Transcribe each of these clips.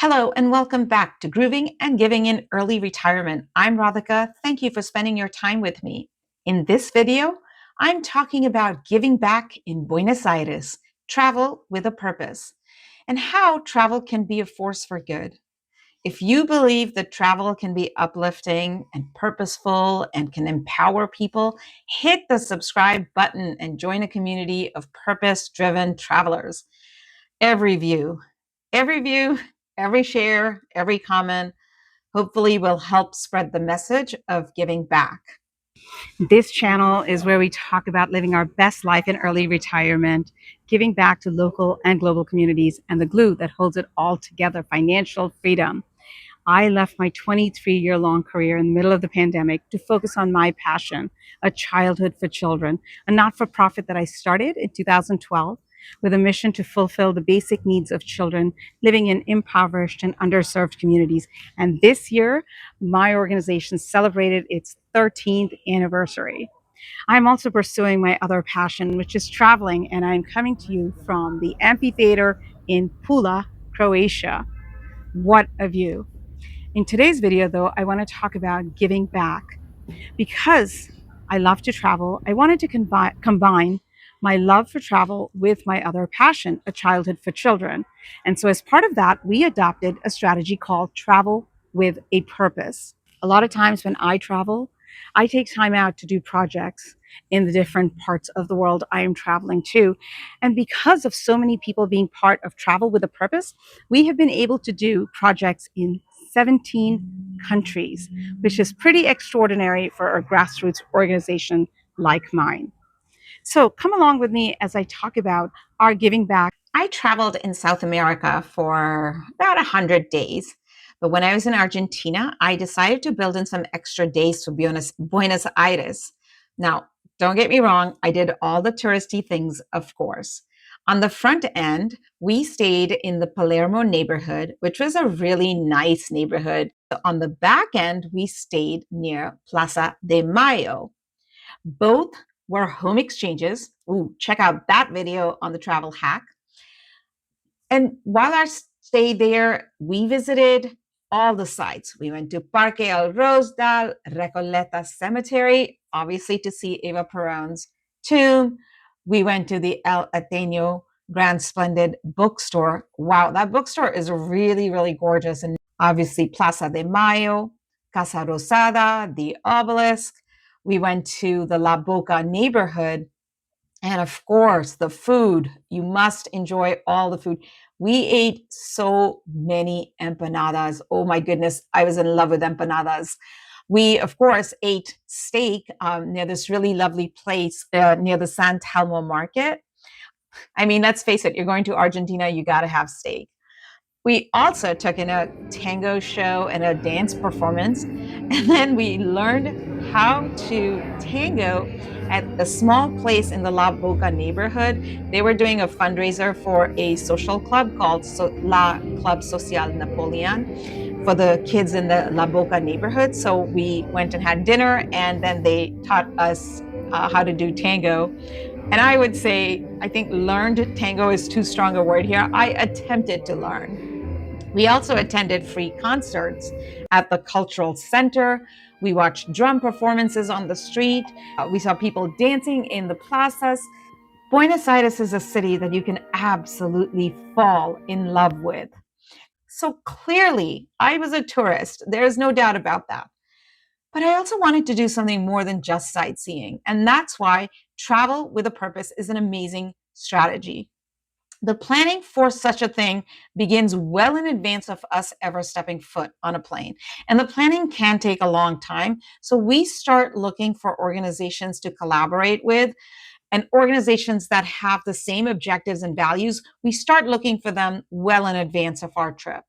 Hello and welcome back to Grooving and Giving in Early Retirement. I'm Radhika. Thank you for spending your time with me. In this video, I'm talking about giving back in Buenos Aires, travel with a purpose, and how travel can be a force for good. If you believe that travel can be uplifting and purposeful and can empower people, hit the subscribe button and join a community of purpose-driven travelers. Every view, every view, every share, every comment, hopefully will help spread the message of giving back. This channel is where we talk about living our best life in early retirement, giving back to local and global communities, and the glue that holds it all together, financial freedom. I left my 23-year-long career in the middle of the pandemic to focus on my passion, a childhood for children, a not-for-profit that I started in 2012 with a mission to fulfill the basic needs of children living in impoverished and underserved communities. And this year, my organization celebrated its 13th anniversary. I'm also pursuing my other passion, which is traveling, and I'm coming to you from the amphitheater in Pula, Croatia. What a view! In today's video, though, I want to talk about giving back. Because I love to travel, I wanted to combine my love for travel with my other passion, a childhood for children. And so as part of that, we adopted a strategy called Travel with a Purpose. A lot of times when I travel, I take time out to do projects in the different parts of the world I am traveling to. And because of so many people being part of Travel with a Purpose, we have been able to do projects in 17 countries, which is pretty extraordinary for a grassroots organization like mine. So come along with me as I talk about our giving back. I traveled in South America for about 100 days. But when I was in Argentina, I decided to build in some extra days for Buenos Aires. Now, don't get me wrong, I did all the touristy things, of course. On the front end, we stayed in the Palermo neighborhood, which was a really nice neighborhood. On the back end, we stayed near Plaza de Mayo. Both were home exchanges. Ooh, check out that video on the travel hack. And while I stayed there, we visited all the sites. We went to Parque El Rosdal, Recoleta Cemetery, obviously to see Eva Perón's tomb. We went to the El Ateneo Grand Splendid bookstore. Wow, that bookstore is really, really gorgeous. And obviously Plaza de Mayo, Casa Rosada, the obelisk. We went to the La Boca neighborhood. And of course, the food. You must enjoy all the food. We ate so many empanadas. Oh my goodness, I was in love with empanadas. We, of course, ate steak near this really lovely place near the San Telmo market. I mean, let's face it, you're going to Argentina, you got to have steak. We also took in a tango show and a dance performance, and then we learned how to tango at a small place in the La Boca neighborhood. They were doing a fundraiser for a social club called La Club Social Napoleon for the kids in the La Boca neighborhood. So we went and had dinner, and then they taught us how to do tango. And I would say, I think learned tango is too strong a word here. I attempted to learn. We also attended free concerts at the cultural center. We watched drum performances on the street. We saw people dancing in the plazas. Buenos Aires is a city that you can absolutely fall in love with. So clearly, I was a tourist. There's no doubt about that. But I also wanted to do something more than just sightseeing. And that's why Travel with a Purpose is an amazing strategy. The planning for such a thing begins well in advance of us ever stepping foot on a plane. And the planning can take a long time. So we start looking for organizations to collaborate with and organizations that have the same objectives and values. We start looking for them well in advance of our trip.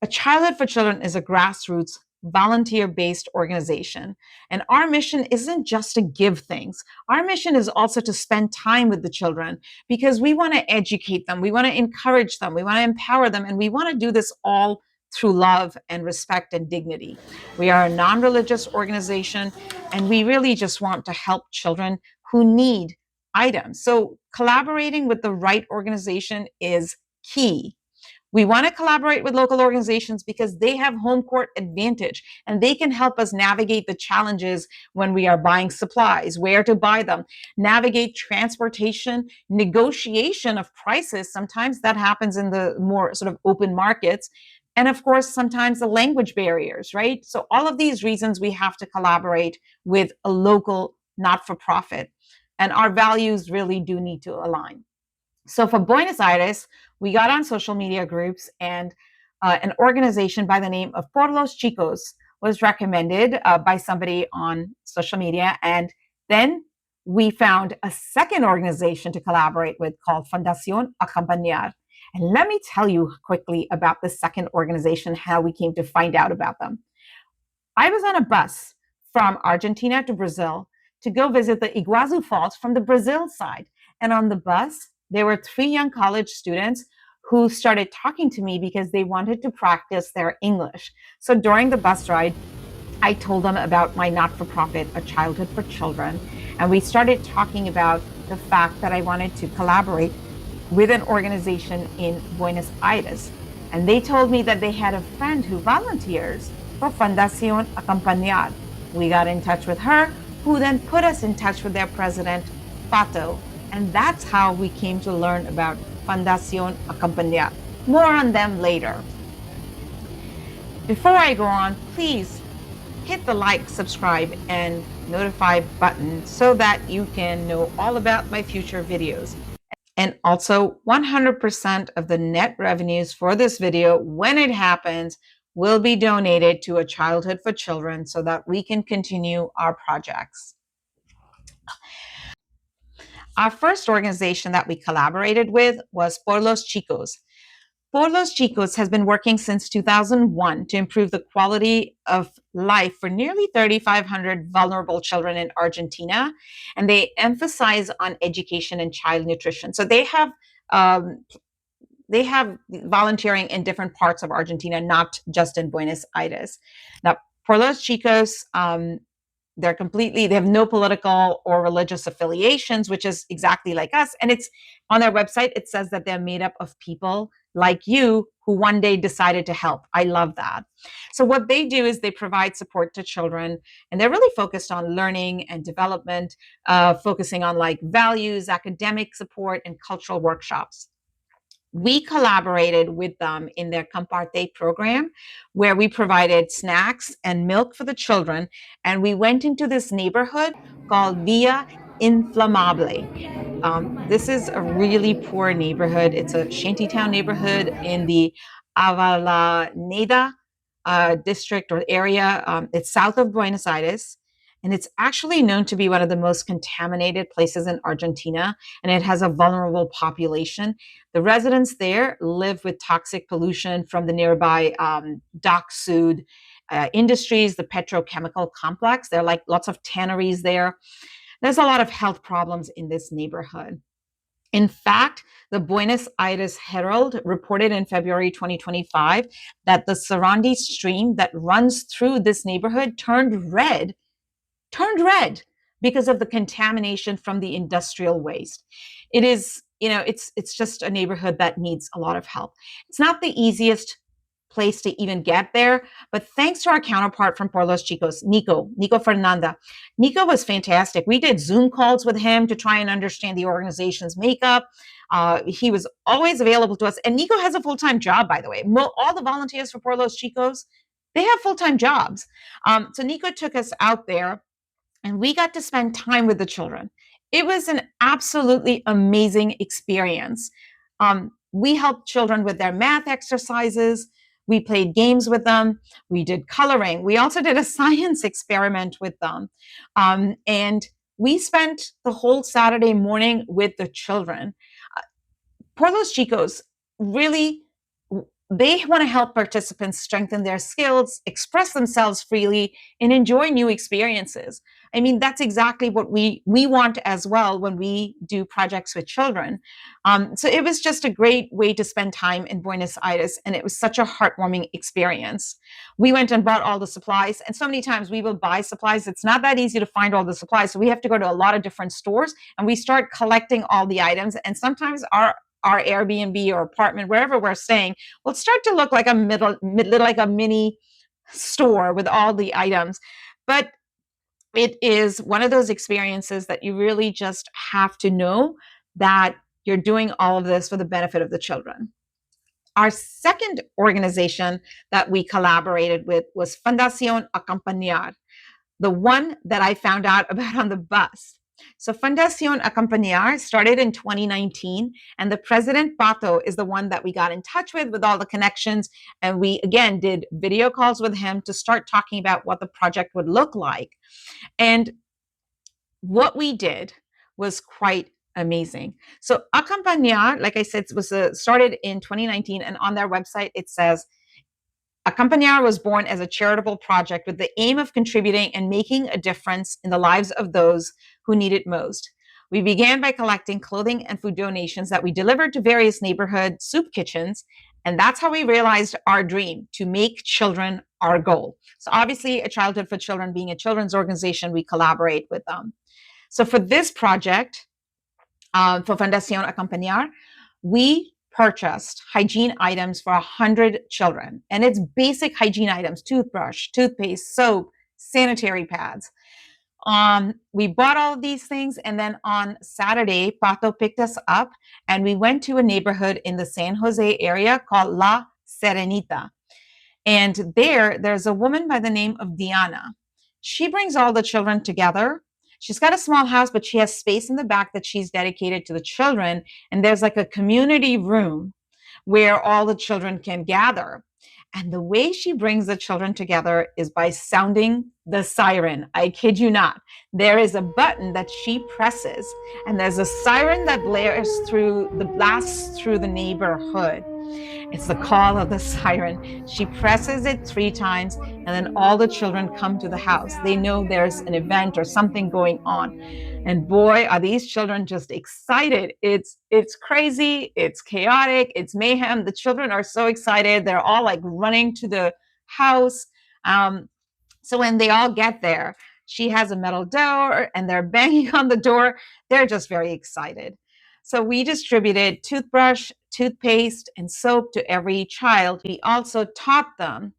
A Childhood for Children is a grassroots, volunteer-based organization. And our mission isn't just to give things. Our mission is also to spend time with the children because we want to educate them. We want to encourage them. We want to empower them. And we want to do this all through love and respect and dignity. We are a non-religious organization, and we really just want to help children who need items. So collaborating with the right organization is key. We want to collaborate with local organizations because they have home court advantage and they can help us navigate the challenges when we are buying supplies, where to buy them, navigate transportation, negotiation of prices. Sometimes that happens in the more sort of open markets. And of course, sometimes the language barriers, right? So, all of these reasons we have to collaborate with a local not for profit. And our values really do need to align. So for Buenos Aires, we got on social media groups, and an organization by the name of Por los Chicos was recommended by somebody on social media. And then we found a second organization to collaborate with called Fundación Acompañar. And let me tell you quickly about the second organization, how we came to find out about them. I was on a bus from Argentina to Brazil to go visit the Iguazu Falls from the Brazil side. And on the bus, there were three young college students who started talking to me because they wanted to practice their English. So during the bus ride, I told them about my not for profit, A Childhood for Children. And we started talking about the fact that I wanted to collaborate with an organization in Buenos Aires. And they told me that they had a friend who volunteers for Fundación Acompañar. We got in touch with her, who then put us in touch with their president, Pato. And that's how we came to learn about Fundación Acompañar. More on them later. Before I go on, please hit the like, subscribe, and notify button so that you can know all about my future videos. And also 100% of the net revenues for this video, when it happens, will be donated to A Childhood for Children so that we can continue our projects. Our first organization that we collaborated with was Por los Chicos. Por los Chicos has been working since 2001 to improve the quality of life for nearly 3,500 vulnerable children in Argentina, and they emphasize on education and child nutrition. So they have volunteering in different parts of Argentina, not just in Buenos Aires. Now, Por los Chicos, they have no political or religious affiliations, which is exactly like us. And it's on their website, it says that they're made up of people like you who one day decided to help. I love that. So what they do is they provide support to children, and they're really focused on learning and development, focusing on like values, academic support, and cultural workshops. We collaborated with them in their Comparte program, where we provided snacks and milk for the children. And we went into this neighborhood called Villa Inflamable. This is a really poor neighborhood. It's a shantytown neighborhood in the Avellaneda district or area. It's south of Buenos Aires. And it's actually known to be one of the most contaminated places in Argentina, and it has a vulnerable population. The residents there live with toxic pollution from the nearby dock sud industries, the petrochemical complex. There are like lots of tanneries there. There's a lot of health problems in this neighborhood. In fact, the Buenos Aires Herald reported in February 2025 that the Sarandi stream that runs through this neighborhood turned red because of the contamination from the industrial waste. It is, it's just a neighborhood that needs a lot of help. It's not the easiest place to even get there, but thanks to our counterpart from Por los Chicos, Nico Fernanda. Nico was fantastic. We did Zoom calls with him to try and understand the organization's makeup. He was always available to us. And Nico has a full-time job, by the way. All the volunteers for Por los Chicos, they have full-time jobs. So Nico took us out there, and we got to spend time with the children. It was an absolutely amazing experience. We helped children with their math exercises. We played games with them. We did coloring. We also did a science experiment with them. And we spent the whole Saturday morning with the children. Por los Chicos really, they want to help participants strengthen their skills, express themselves freely, and enjoy new experiences. I mean, that's exactly what we want as well when we do projects with children. So it was just a great way to spend time in Buenos Aires, and it was such a heartwarming experience. We went and bought all the supplies, and so many times we will buy supplies. It's not that easy to find all the supplies, so we have to go to a lot of different stores, and we start collecting all the items, and sometimes our our Airbnb or apartment, wherever we're staying, will start to look like like a mini store with all the items. But it is one of those experiences that you really just have to know that you're doing all of this for the benefit of the children. Our second organization that we collaborated with was Fundación Acompañar, the one that I found out about on the bus. So Fundación Acompañar started in 2019, and the president, Pato, is the one that we got in touch with all the connections. And we, again, did video calls with him to start talking about what the project would look like. And what we did was quite amazing. So Acompañar, like I said, was started in 2019, and on their website it says, Acompañar was born as a charitable project with the aim of contributing and making a difference in the lives of those who need it most. We began by collecting clothing and food donations that we delivered to various neighborhood soup kitchens, and that's how we realized our dream, to make children our goal. So obviously, A Childhood for Children being a children's organization, we collaborate with them. So for this project, for Fundación Acompañar, we purchased hygiene items for 100 children. And it's basic hygiene items: toothbrush, toothpaste, soap, sanitary pads. We bought all of these things, and then on Saturday, Pato picked us up, and we went to a neighborhood in the San Jose area called La Serenita. And there's a woman by the name of Diana. She brings all the children together. She's got a small house, but she has space in the back that she's dedicated to the children. And there's like a community room where all the children can gather. And the way she brings the children together is by sounding the siren. I kid you not. There is a button that she presses, and there's a siren that blasts through the neighborhood. It's the call of the siren. She presses it 3 times, and then all the children come to the house. They know there's an event or something going on. And boy, are these children just excited. It's crazy, it's chaotic, it's mayhem. The children are so excited. They're all like running to the house. So when they all get there, she has a metal door and they're banging on the door. They're just very excited. So we distributed toothbrush, toothpaste, and soap to every child. We also taught them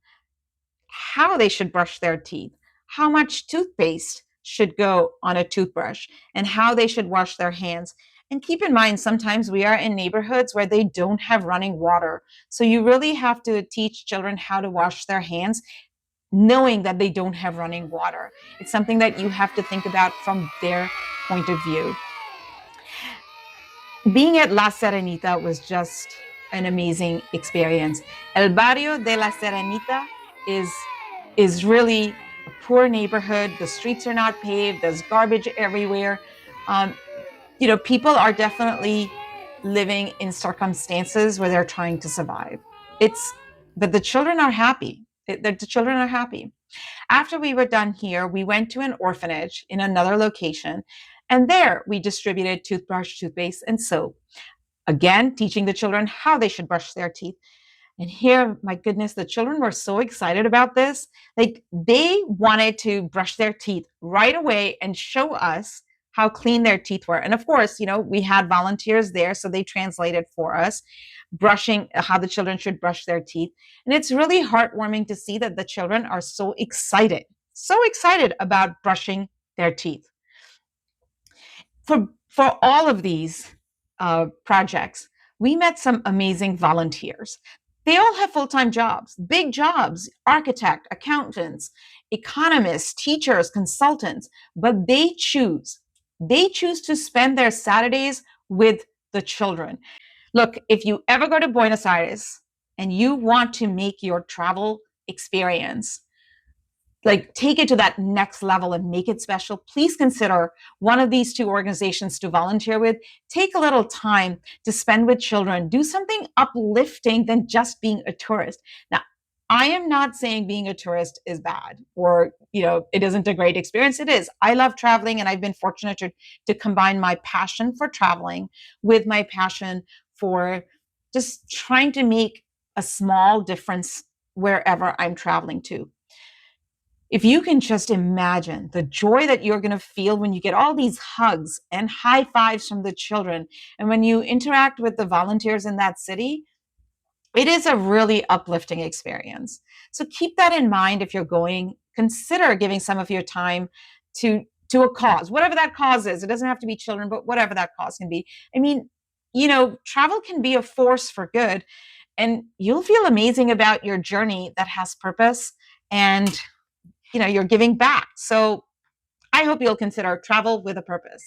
how they should brush their teeth, how much toothpaste should go on a toothbrush, and how they should wash their hands. And keep in mind, sometimes we are in neighborhoods where they don't have running water. So you really have to teach children how to wash their hands, knowing that they don't have running water. It's something that you have to think about from their point of view. Being at La Serenita was just an amazing experience. El Barrio de La Serenita is really a poor neighborhood. The streets are not paved. There's garbage everywhere. People are definitely living in circumstances where they're trying to survive. But the children are happy. The children are happy. After we were done here, we went to an orphanage in another location, and there we distributed toothbrush, toothpaste, and soap. Again, teaching the children how they should brush their teeth. And here, my goodness, the children were so excited about this. Like, they wanted to brush their teeth right away and show us how clean their teeth were. And of course, we had volunteers there, so they translated for us, how the children should brush their teeth. And it's really heartwarming to see that the children are so excited about brushing their teeth. For all of these projects, we met some amazing volunteers. They all have full-time jobs, big jobs: architect, accountants, economists, teachers, consultants, but they choose to spend their Saturdays with the children. Look, if you ever go to Buenos Aires and you want to make your travel experience, like, take it to that next level and make it special, please consider one of these 2 organizations to volunteer with. Take a little time to spend with children. Do something uplifting than just being a tourist. Now, I am not saying being a tourist is bad or, it isn't a great experience. It is. I love traveling, and I've been fortunate to combine my passion for traveling with my passion for just trying to make a small difference wherever I'm traveling to. If you can just imagine the joy that you're going to feel when you get all these hugs and high fives from the children, and when you interact with the volunteers in that city, it is a really uplifting experience. So keep that in mind if you're going. Consider giving some of your time to to a cause, whatever that cause is. It doesn't have to be children, but whatever that cause can be. I mean, travel can be a force for good, and you'll feel amazing about your journey that has purpose, and you're giving back. So I hope you'll consider travel with a purpose.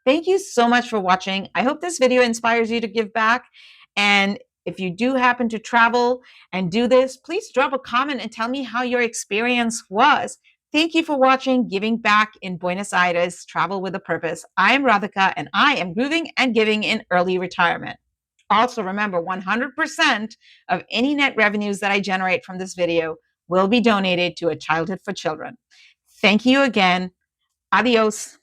Thank you so much for watching. I hope this video inspires you to give back. And if you do happen to travel and do this, please drop a comment and tell me how your experience was. Thank you for watching Giving Back in Buenos Aires, Travel with a Purpose. I'm Radhika, and I am grooving and giving in early retirement. Also, remember, 100% of any net revenues that I generate from this video will be donated to a Childhood for Children. Thank you again. Adios.